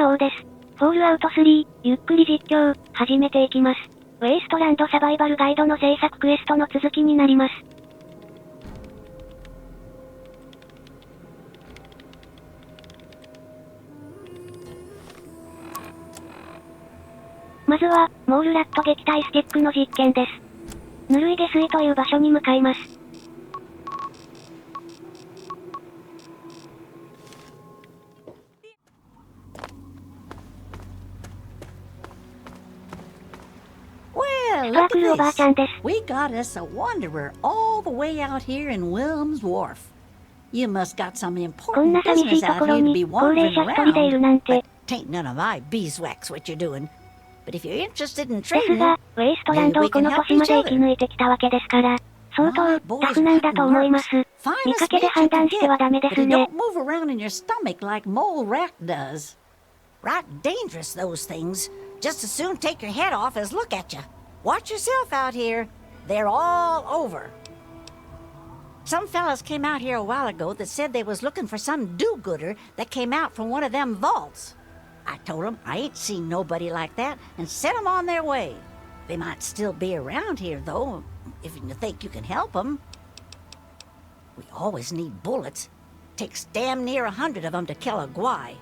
が王です。フォールアウト3、ゆっくり実況、始めていきます。ウェイストランドサバイバルガイドの制作クエストの続きになります。まずは、モールラット撃退スティックの実験です。ぬるい下水という場所に向かいます。スパークルおばあちゃんです。We got us a wanderer all the way out here in Wilm's Wharf. You must got some こん important な寂し business いと out ころ here to に be 高齢 wandering 者一人でいるなん around. て。 But tain't none of my beeswax what you're doing. But if you're interested in です trading, が、ウェイストランドをこの年まで生き抜いてきたわけですから、相当タフなんだと思います。見かけで判断してはダメで but す it ね。 don't move around in your stomach like mole rat does. Right dangerous, those things. Just as soon take your head off as look at you. Watch yourself out here. They're all over. Some fellas came out here a while ago that said they was looking for some do-gooder that came out from one of them vaults. I told them I ain't seen nobody like that and sent them on their way. They might still be around here, though, if you think you can help them. We always need bullets. Takes damn near 100 of them to kill a guy.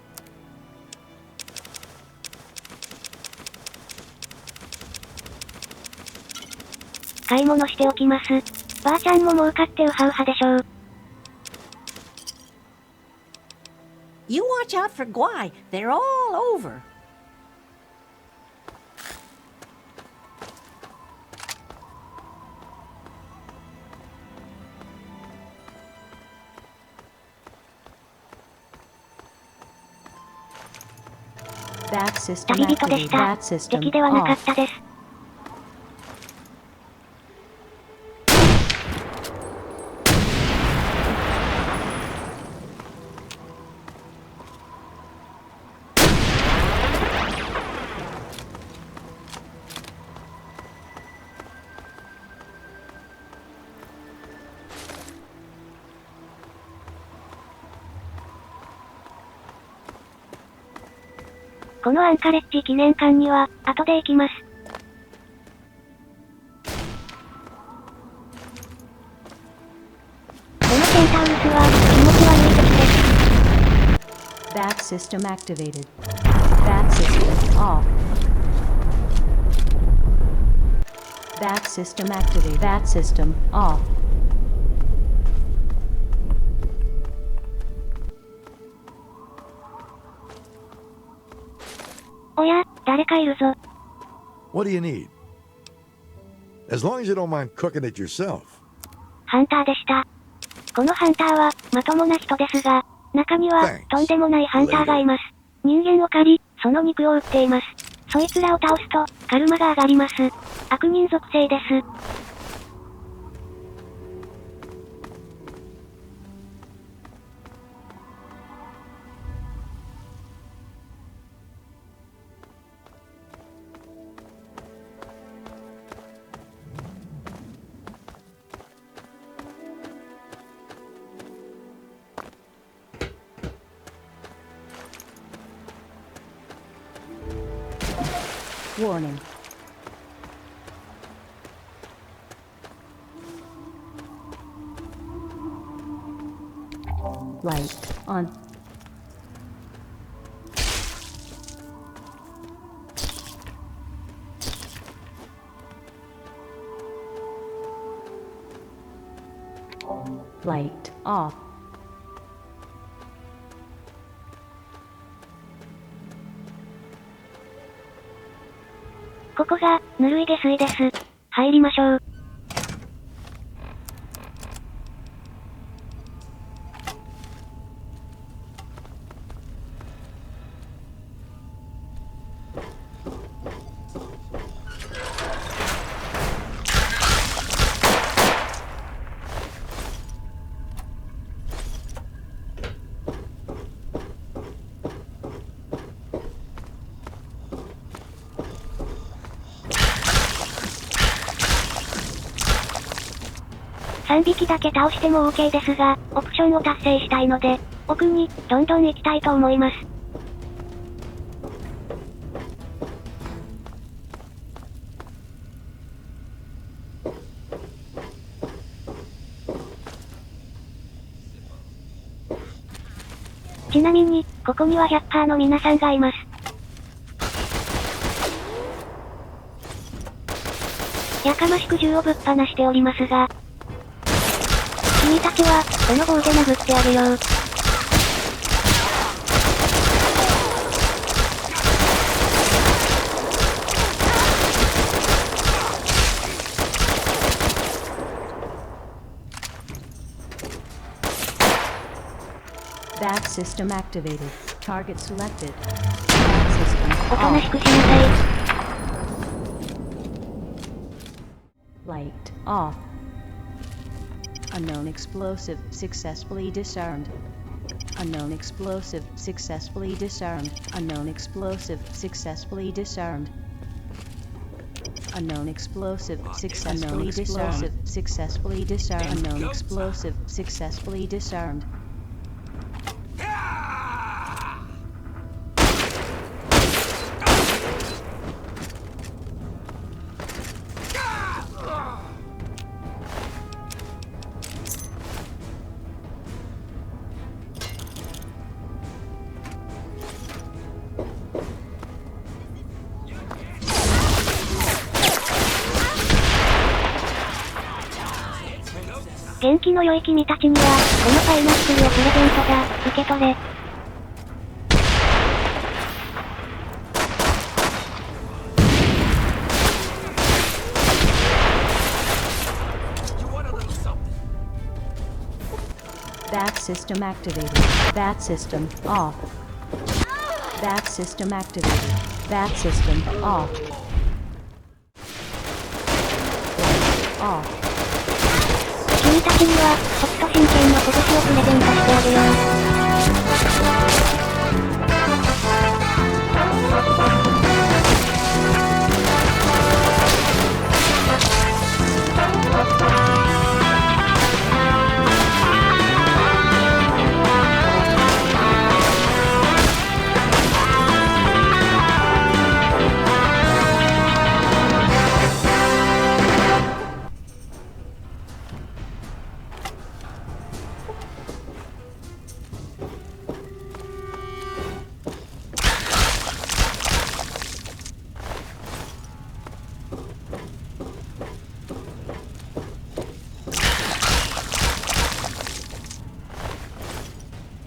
買い物しておきます。ばあちゃんも儲かってウハウハでしょう。You watch out for guai. They're all over. That system 旅人でし activated. た。 That system 敵ではなかっ off. たです。このアンカレッジ記念館には、後で行きます。このケンタウルスは、気持ち悪い敵です。 That system activated. That system off. That system activated. That system off. おや、誰かいるぞ。 What do you need? As long as you don't mind cooking it yourself. ハンターでした。このハンターは、まともな人ですが、中には、とんでもないハンターがいます。人間を狩り、その肉を売っています。そいつらを倒すと、カルマが上がります。悪人属性です。Warning. Light on. Light off. ここが、ぬるい下水です。入りましょう。3匹だけ倒しても OK ですが、オプションを達成したいので、奥に、どんどん行きたいと思います。なみに、ここには100パーの皆さんがいます。やかましく銃をぶっ放しておりますが、君たちは、この棒で殴ってあげよう。That system activated. Target selected. That system おとなし off. くしなさい。Light off. Unknown explosive successfully disarmed. Unknown explosive successfully disarmed. Unknown explosive successfully disarmed. Unknown explosive successfully disarmed. Successfully disarmed. Unknown explosive successfully disarmed.「元気の良い君たちには、このパイナップルをプレゼントだ。受け取れ。」That system activated. That system off. That system activated. That system off. Off. 君たちには、北斗神拳の拳をプレゼントしてあげよう。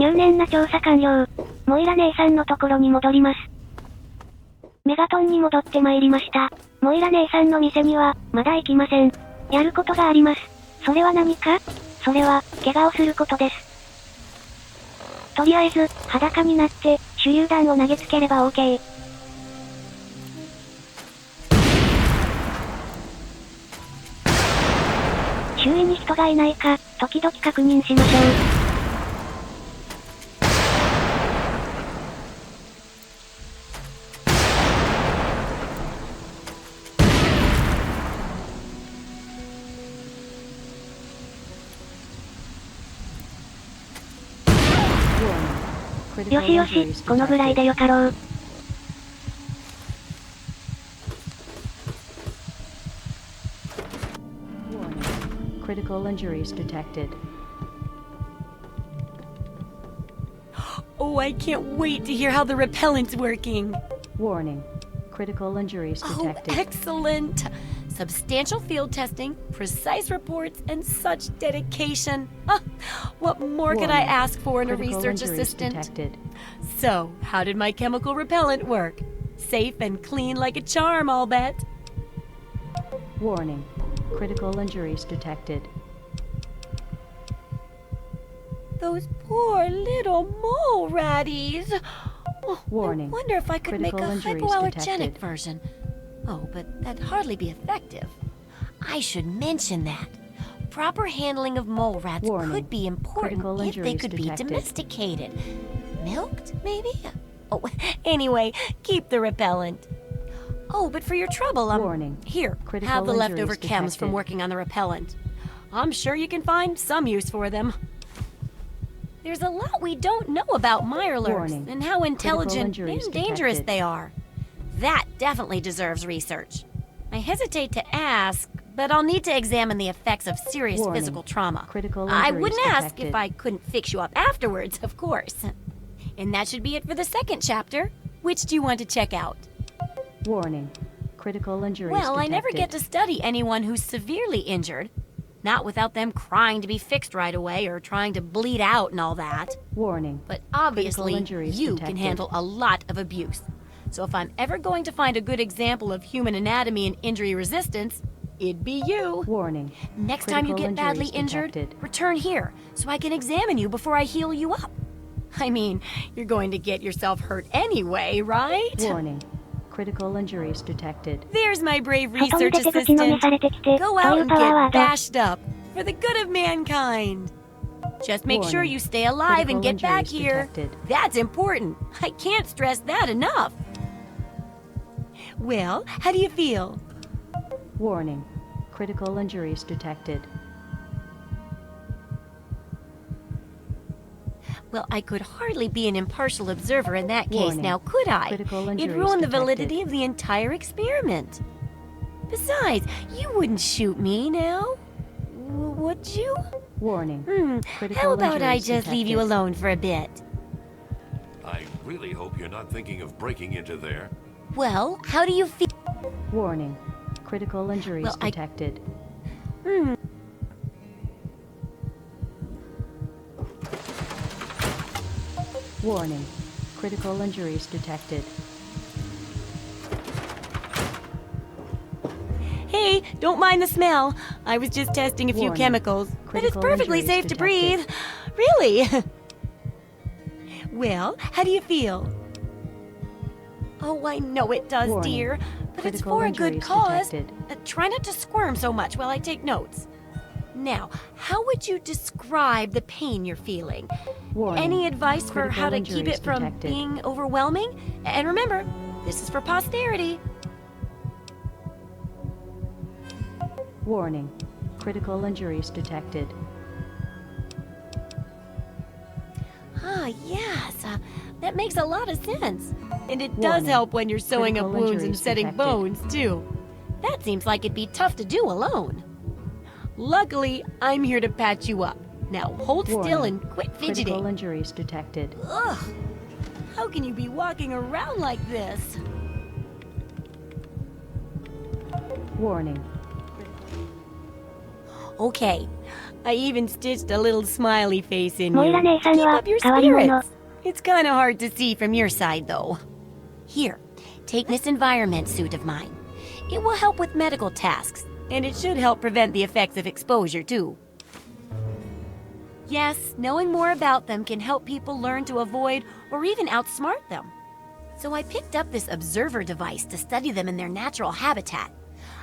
入念な調査完了。モイラ姉さんのところに戻ります。メガトンに戻ってまいりました。モイラ姉さんの店には、まだ行きません。やることがあります。それは何か？それは、怪我をすることです。とりあえず、裸になって、手榴弾を投げつければ OK。周囲に人がいないか、時々確認しましょう。よしよし、このぐらいでよかろう。Critical injuries detected. Oh, I can't wait to hear how the repellent's working. Warning. Critical injuries detected. Oh, excellent. Substantial field testing, precise reports, and such dedication. What more could I ask for in a research assistant? Detected. So, how did my chemical repellent work? Safe and clean like a charm, I'll bet. Warning. Critical injuries detected. Those poor little mole ratties. Oh, Warning. I wonder if I could make Critical a injuries hypoallergenic detected. version. Oh, but that'd hardly be effective. I should mention that. Proper handling of mole rats Warning. could be important Critical if they injuries could detected. be domesticated. Milked, maybe? Oh, anyway, keep the repellent. Oh, but for your trouble, Warning. here, Critical have the injuries leftover chems from detected. working on the repellent. I'm sure you can find some use for them. There's a lot we don't know about mirelurks Warning. and how intelligent injuries and dangerous detected. they are. That definitely deserves research. I hesitate to ask, but I'll need to examine the effects of serious Warning. physical trauma. Critical I injuries wouldn't ask detected. if I couldn't fix you up afterwards, of course. And that should be it for the second chapter. Which do you want to check out? Warning. Critical injuries Well, detected. I never get to study anyone who's severely injured. Not without them crying to be fixed right away or trying to bleed out and all that. Warning. But obviously, injuries you detected. can handle a lot of abuse. So if I'm ever going to find a good example of human anatomy and injury resistance, it'd be you. Warning. Next time you get badly injured, return here so I can examine you before I heal you up. I mean, you're going to get yourself hurt anyway, right? Warning. Critical injuries detected. There's my brave 外に research 出て武器のめ assistant. されてきて、 Go と out いう and パワーワ get ード。 bashed up for the good of mankind. Just make sure Warning. you stay alive and Critical get back injuries here. detected. That's important. I can't stress that enough. Well, how do you feel? Warning. Critical injuries detected. Well, I could hardly be an impartial observer in that case Warning. now, could I? Critical It'd injuries ruin the detected. validity of the entire experiment. Besides, you wouldn't shoot me now, would you? Warning. Critical How about I injuries just leave you detected. alone for a bit? I really hope you're not thinking of breaking into there. Well, how do you feel? Warning. Critical injuries Well, I- detected. Warning. Critical injuries detected. Hey, don't mind the smell. I was just testing a few Warning. chemicals, but it's Critical perfectly injuries safe to detected. breathe. Really? Well, how do you feel? Oh, I know it does, Warning. dear, but it's Critical for a good injuries cause. detected. Try not to squirm so much while I take notes. Now, how would you describe the pain you're feeling? Warning. Any advice for Critical how to keep injuries it from detected. being overwhelming? And remember, this is for posterity. Warning. Critical injuries detected. Ah, yes. That makes a lot of sense. And it does Warning. help when you're sewing up Critical wounds and injuries setting detected. bones, too. That seems like it'd be tough to do alone. Luckily, I'm here to patch you up. Now, hold still Warning. and quit Critical fidgeting. injuries detected. Ugh. How can you be walking around like this? Warning. Okay. I even stitched a little smiley face in Moira you.姉さん Keep は up your 変わり者。 spirits. It's kind of hard to see from your side, though. Here, take this environment suit of mine. It will help with medical tasks, and it should help prevent the effects of exposure, too. Yes, knowing more about them can help people learn to avoid or even outsmart them. So I picked up this observer device to study them in their natural habitat.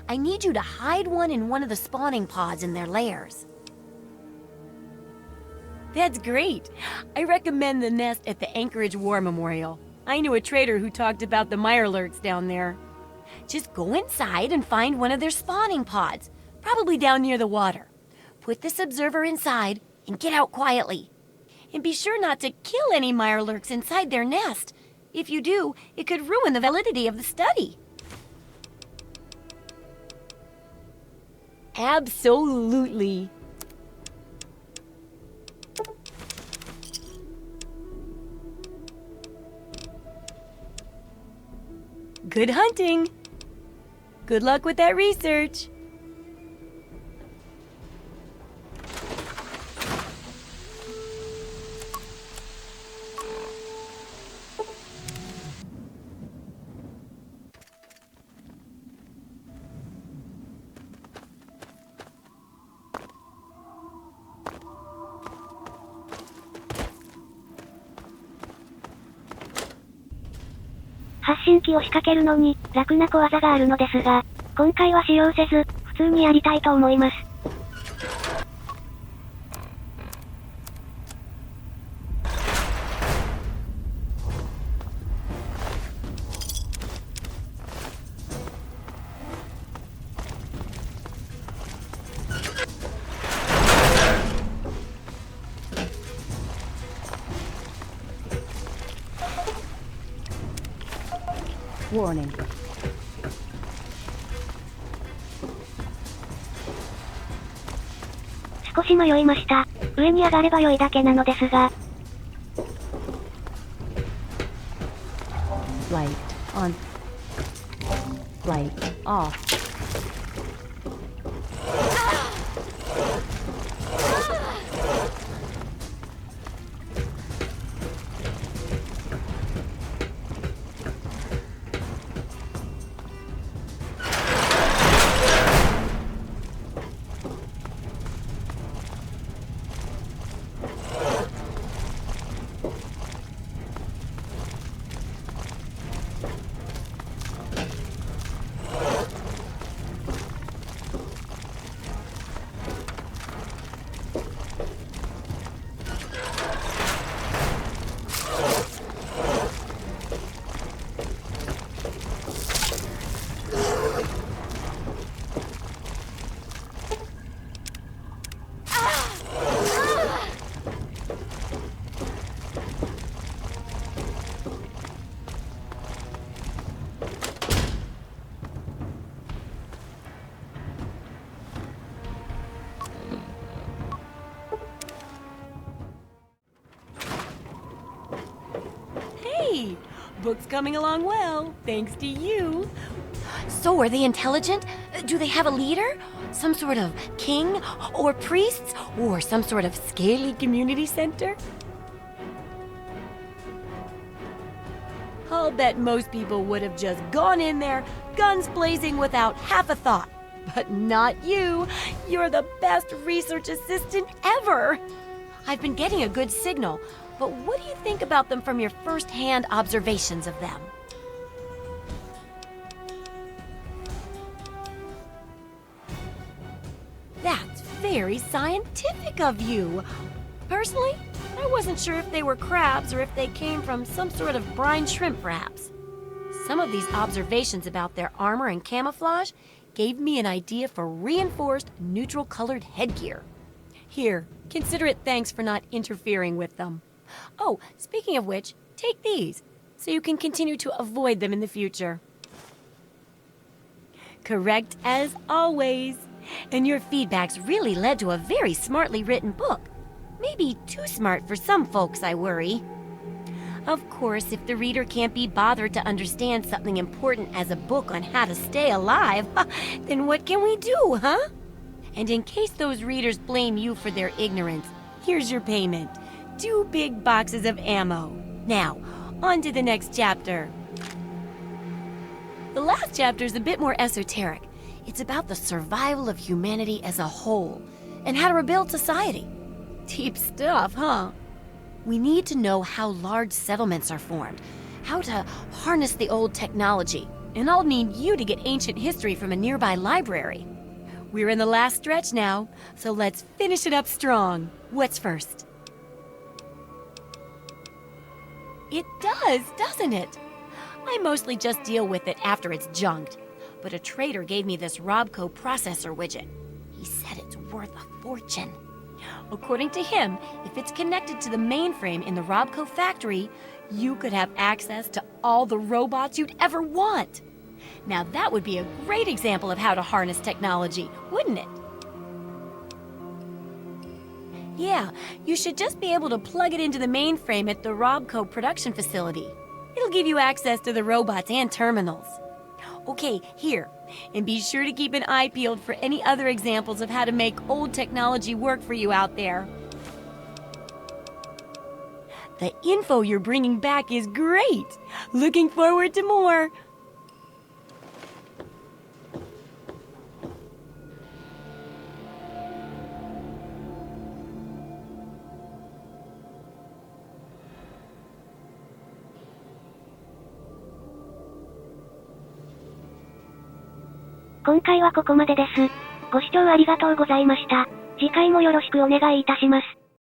I need you to hide one in one of the spawning pods in their lairs. That's great. I recommend the nest at the Anchorage War Memorial. I knew a trader who talked about the mirelurks down there. Just go inside and find one of their spawning pods, probably down near the water. Put this observer inside and get out quietly. And be sure not to kill any mirelurks inside their nest. If you do, it could ruin the validity of the study. Absolutely. Good hunting. Good luck with that research. "発信機を仕掛けるのに楽な小技があるのですが、今回は使用せず、普通にやりたいと思います。Warning. 少し迷いました。上に上がれば良いだけなのですが。Light on. Light off. Hey, book's coming along well, thanks to you. So, are they intelligent? Do they have a leader? Some sort of king? Or priests? Or some sort of scaly community center? I'll bet most people would have just gone in there, guns blazing without half a thought. But not you. You're the best research assistant ever. I've been getting a good signal, but what do you think about them from your first-hand observations of them? That's very scientific of you. Personally, I wasn't sure if they were crabs or if they came from some sort of brine shrimp, perhaps. Some of these observations about their armor and camouflage gave me an idea for reinforced, neutral-colored headgear. Here, consider it thanks for not interfering with them. Oh, speaking of which, take these, so you can continue to avoid them in the future. Correct as always. And your feedback's really led to a very smartly written book. Maybe too smart for some folks, I worry. Of course, if the reader can't be bothered to understand something important as a book on how to stay alive, then what can we do, huh? And in case those readers blame you for their ignorance, here's your payment. 2 big boxes of ammo. Now, on to the next chapter. The last chapter is a bit more esoteric. It's about the survival of humanity as a whole, and how to rebuild society. Deep stuff, huh? We need to know how large settlements are formed, how to harness the old technology, and I'll need you to get ancient history from a nearby library. We're in the last stretch now, so let's finish it up strong. What's first? It does, doesn't it? I mostly just deal with it after it's junked. But a trader gave me this Robco processor widget. He said it's worth a fortune. According to him, if it's connected to the mainframe in the Robco factory, you could have access to all the robots you'd ever want. Now that would be a great example of how to harness technology, wouldn't it? Yeah, you should just be able to plug it into the mainframe at the Robco production facility. It'll give you access to the robots and terminals. Okay, here. And be sure to keep an eye peeled for any other examples of how to make old technology work for you out there. The info you're bringing back is great. Looking forward to more.今回はここまでです。ご視聴ありがとうございました。次回もよろしくお願いいたします。